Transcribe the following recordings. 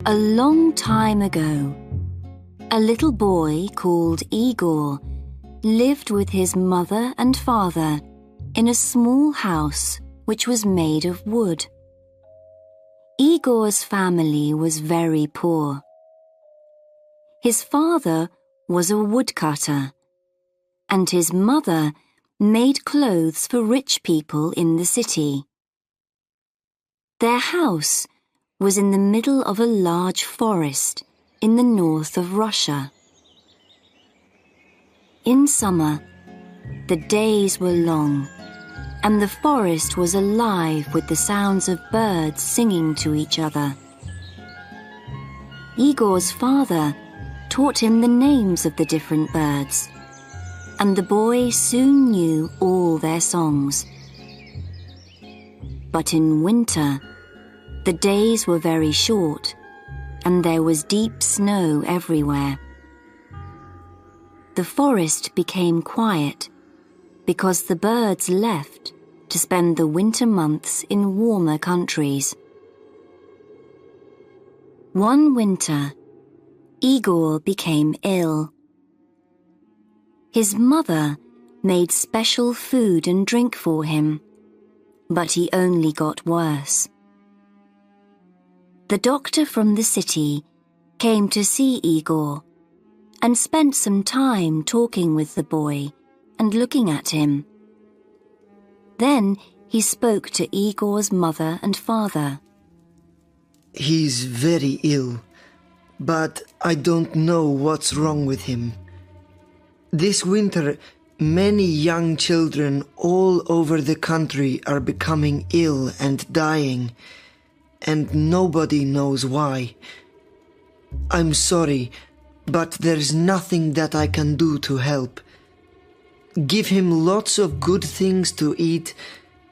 A long time ago, a little boy called Igor lived with his mother and father in a small house which was made of wood. Igor's family was very poor. His father was a woodcutter, and his mother made clothes for rich people in the city. Their house was in the middle of a large forest in the north of Russia. In summer, the days were long, and the forest was alive with the sounds of birds singing to each other. Igor's father taught him the names of the different birds, and the boy soon knew all their songs. But in winter, the days were very short, and there was deep snow everywhere. The forest became quiet because the birds left to spend the winter months in warmer countries. One winter, Igor became ill. His mother made special food and drink for him, but he only got worse. The doctor from the city came to see Igor and spent some time talking with the boy and looking at him. Then he spoke to Igor's mother and father. He's very ill, but I don't know what's wrong with him. This winter, many young children all over the country are becoming ill and dying, and nobody knows why. I'm sorry, but there's nothing that I can do to help. Give him lots of good things to eat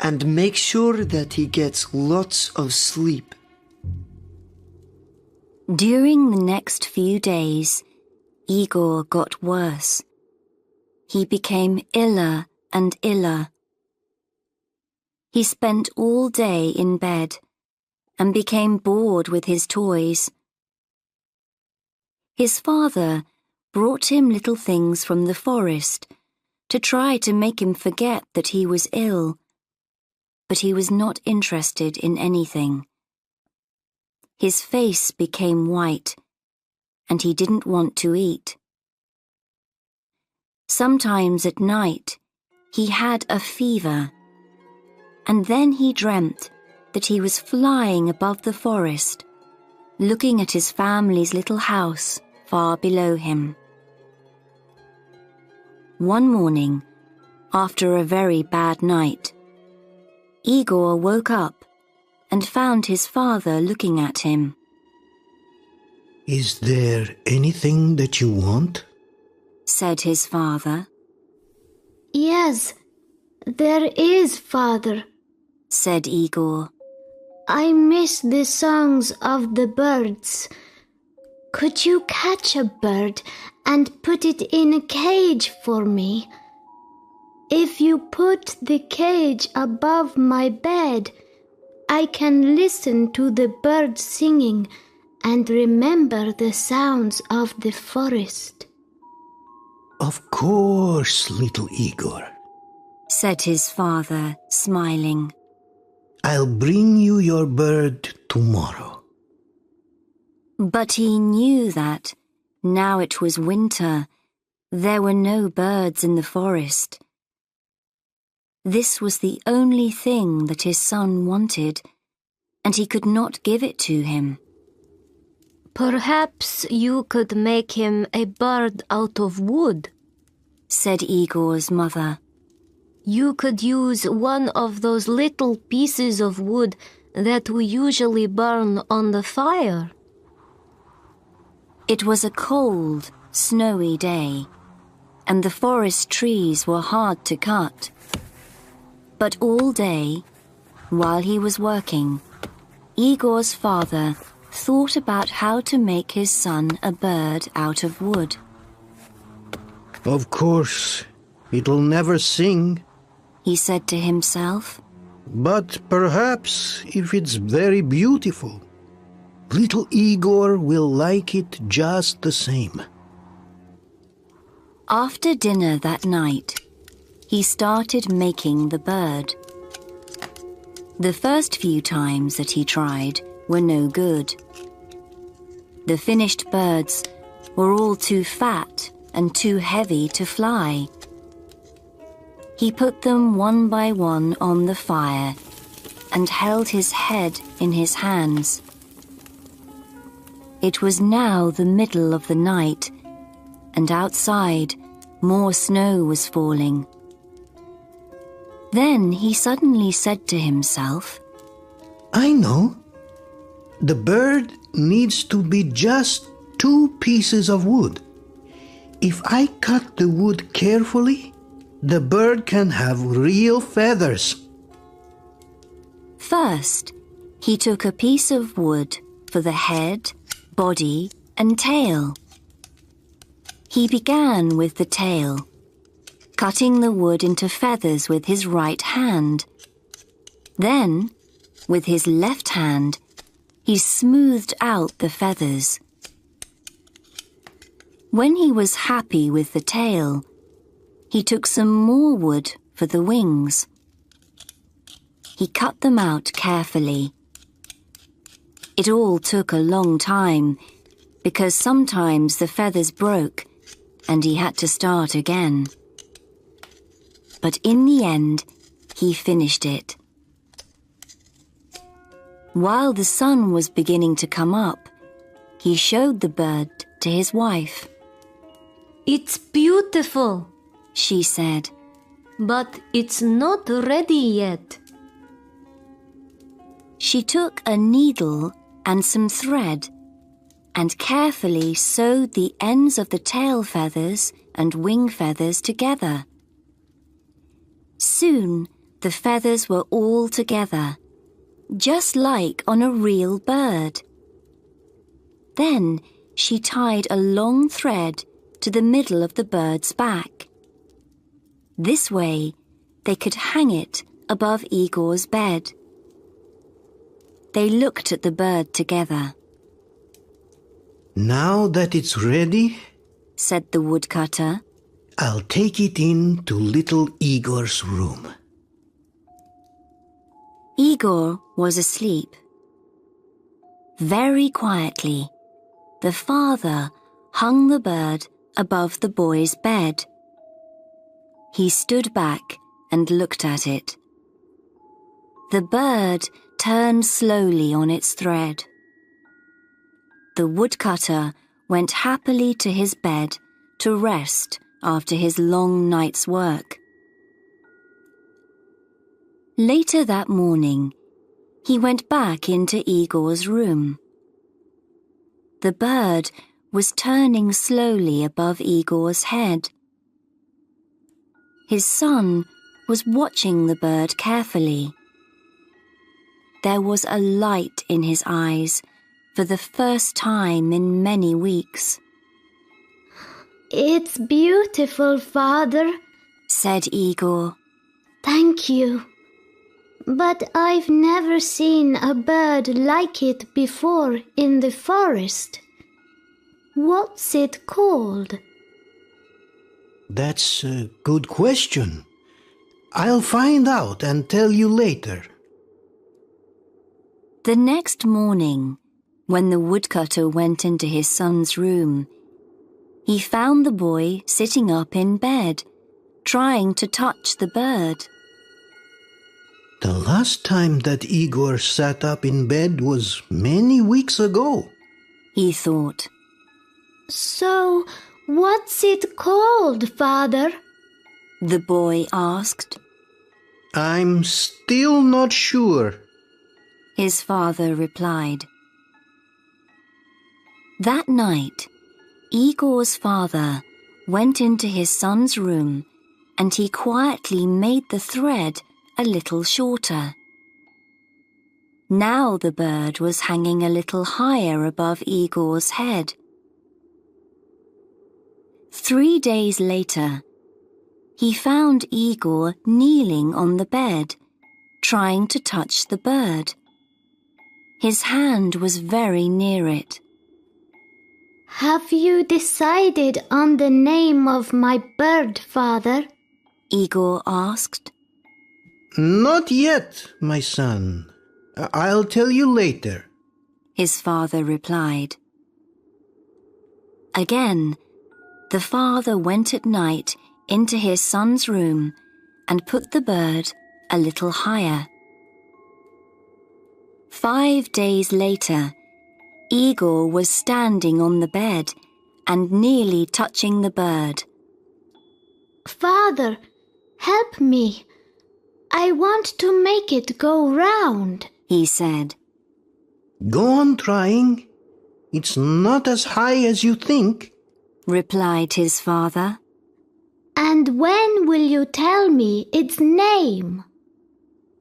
and make sure that he gets lots of sleep. During the next few days, Igor got worse. He became iller and iller. He spent all day in bed and became bored with his toys. His father brought him little things from the forest to try to make him forget that he was ill, but he was not interested in anything. His face became white, and he didn't want to eat. Sometimes at night, he had a fever, and then he dreamt that he was flying above the forest, looking at his family's little house far below him. One morning, after a very bad night, Igor woke up and found his father looking at him. "Is there anything that you want?" said his father. "Yes, there is, Father," said Igor. "I miss the songs of the birds. Could you catch a bird and put it in a cage for me? If you put the cage above my bed, I can listen to the birds singing and remember the sounds of the forest." "Of course, little Igor," said his father, smiling. "I'll bring you your bird tomorrow." But he knew that, now it was winter, there were no birds in the forest. This was the only thing that his son wanted, and he could not give it to him. "Perhaps you could make him a bird out of wood," said Igor's mother. "You could use one of those little pieces of wood that we usually burn on the fire." It was a cold, snowy day, and the forest trees were hard to cut. But all day, while he was working, Igor's father thought about how to make his son a bird out of wood. "Of course, it'll never sing," he said to himself. "but perhaps if it's very beautiful, Little Igor will like it just the same. After dinner that night, he started making the bird. The first few times that he tried were no good. The finished birds were all too fat and too heavy to fly. He put them one by one on the fire and held his head in his hands. It was now the middle of the night, and outside more snow was falling. Then he suddenly said to himself, I know. The bird needs to be just 2 pieces of wood. If I cut the wood carefully, the bird can have real feathers. First, he took a piece of wood for the head, body, and tail. He began with the tail, cutting the wood into feathers with his right hand. Then, with his left hand, he smoothed out the feathers. When he was happy with the tail, he took some more wood for the wings. He cut them out carefully. It all took a long time because sometimes the feathers broke and he had to start again. But in the end, he finished it. While the sun was beginning to come up, he showed the bird to his wife. It's beautiful, she said. but it's not ready yet. She took a needle and some thread and carefully sewed the ends of the tail feathers and wing feathers together. Soon the feathers were all together, just like on a real bird. Then she tied a long thread to the middle of the bird's back. This way they could hang it above Igor's bed. They looked at the bird together. Now that it's ready, said the woodcutter, I'll take it in to little Igor's room. Igor was asleep. Very quietly, the father hung the bird above the boy's bed. He stood back and looked at it. The bird turned slowly on its thread. The woodcutter went happily to his bed to rest after his long night's work. Later that morning, he went back into Igor's room. The bird was turning slowly above Igor's head. His son was watching the bird carefully. There was a light in his eyes for the first time in many weeks. "It's beautiful, Father," said Igor. "Thank you. But I've never seen a bird like it before in the forest. What's it called?" That's a good question. I'll find out and tell you later. The next morning, when the woodcutter went into his son's room, he found the boy sitting up in bed, trying to touch the bird. The last time that Igor sat up in bed was many weeks ago, he thought. "So, what's it called, Father?" the boy asked. I'm still not sure. His father replied. That night, Igor's father went into his son's room and he quietly made the thread a little shorter. Now the bird was hanging a little higher above Igor's head. 3 days later, he found Igor kneeling on the bed, trying to touch the bird. His hand was very near it. Have you decided on the name of my bird, Father? Igor asked. Not yet, my son. I'll tell you later, His father replied. Again, the father went at night into his son's room and put the bird a little higher. 5 days later, Igor was standing on the bed and nearly touching the bird. Father, help me. I want to make it go round, he said. Go on trying. It's not as high as you think, replied his father. And when will you tell me its name?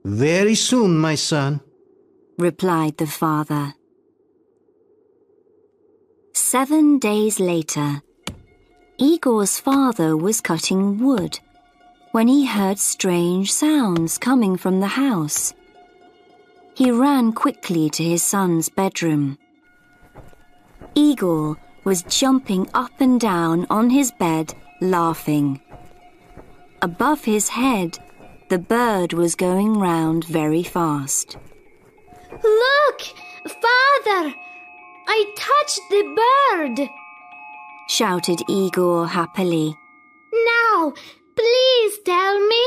Very soon, my son, replied the father. 7 days later, Igor's father was cutting wood when he heard strange sounds coming from the house. He ran quickly to his son's bedroom. Igor was jumping up and down on his bed, laughing. Above his head, the bird was going round very fast. Look, Father! I touched the bird! Shouted Igor happily. Now, please tell me,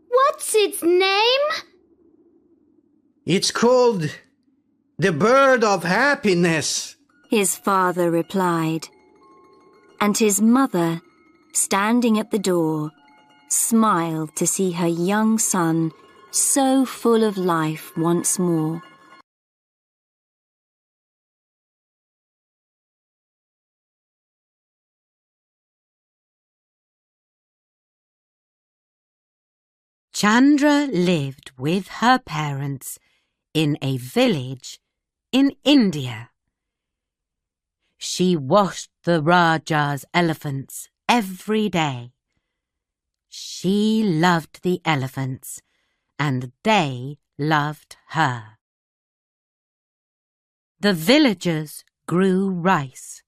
what's its name? It's called the bird of happiness, his father replied. And his mother, standing at the door, smiled to see her young son so full of life once more. Chandra lived with her parents in a village in India. She washed the Raja's elephants every day. She loved the elephants, and they loved her. The villagers grew rice.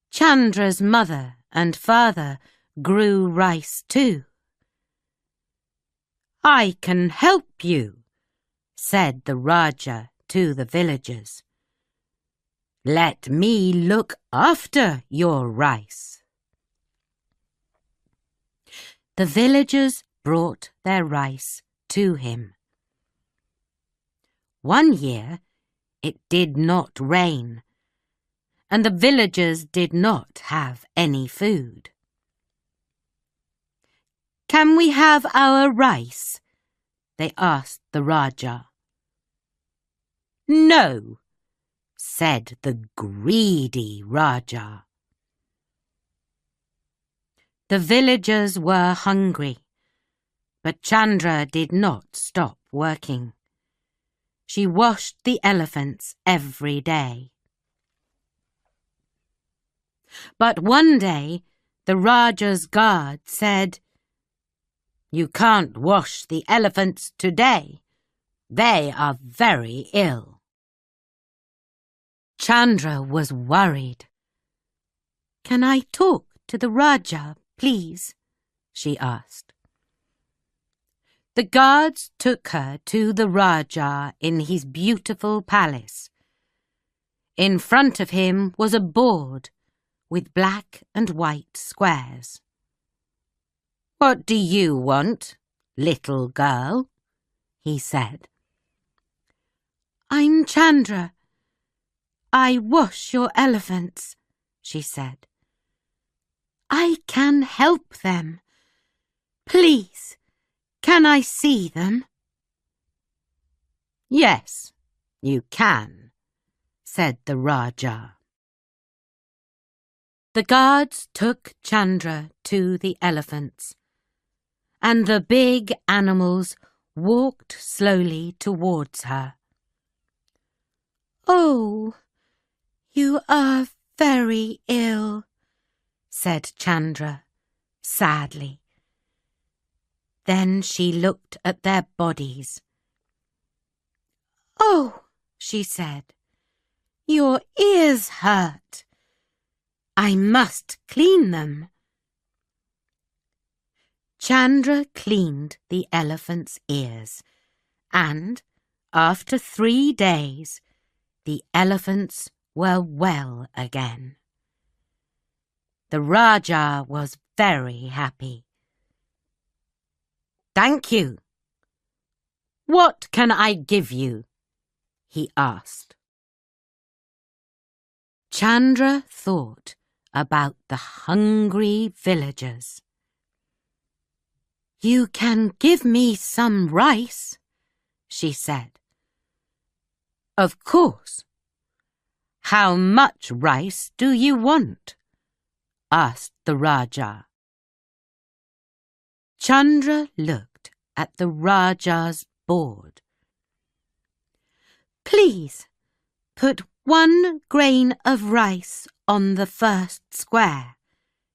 Chandra's mother and father grew rice too. I can help you, said the Raja to the villagers. Let me look after your rice. The villagers brought their rice to him. One year it did not rain, and the villagers did not have any food. Can we have our rice? They asked the Raja. No, said the greedy Raja. The villagers were hungry, but Chandra did not stop working. She washed the elephants every day. But one day, the Raja's guard said, You can't wash the elephants today. They are very ill. Chandra was worried. Can I talk to the Raja, please? She asked. The guards took her to the Raja in his beautiful palace. In front of him was a board with black and white squares. What do you want, little girl? He said. I'm Chandra. I wash your elephants, she said. I can help them. Please, can I see them? Yes, you can, said the Raja. The guards took Chandra to the elephants, and the big animals walked slowly towards her. Oh, you are very ill, said Chandra sadly. Then she looked at their bodies. Oh, she said. Your ears hurt. I must clean them. Chandra cleaned the elephant's ears, and after 3 days, the elephants were well again. The Rajah was very happy. Thank you. What can I give you? He asked. Chandra thought about the hungry villagers. You can give me some rice, she said. Of course. How much rice do you want? Asked the Rajah. Chandra looked at the Rajah's board. Please put 1 grain of rice on the first square,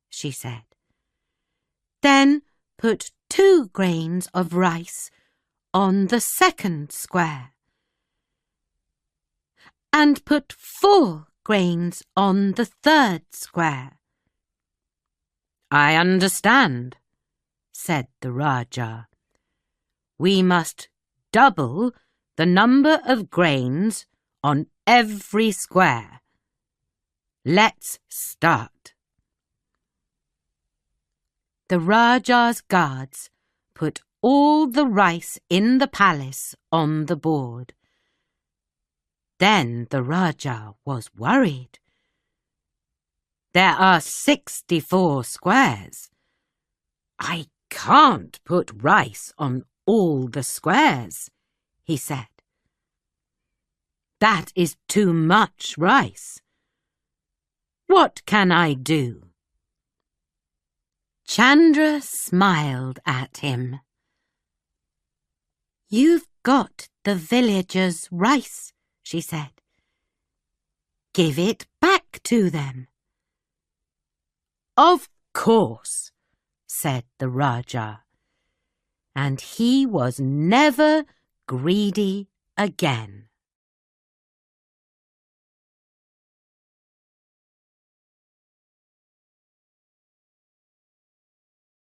she said. Then put 2 grains of rice on the second square. And put 4 grains on the third square. I understand, said the Rajah. We must double the number of grains on every square. Let's start. The Rajah's guards put all the rice in the palace on the board. Then the Rajah was worried. There are 64 squares. I can't put rice on all the squares, he said. That is too much rice. What can I do? Chandra smiled at him. You've got the villagers' rice, she said. Give it back to them. Of course, said the Rajah, and he was never greedy again.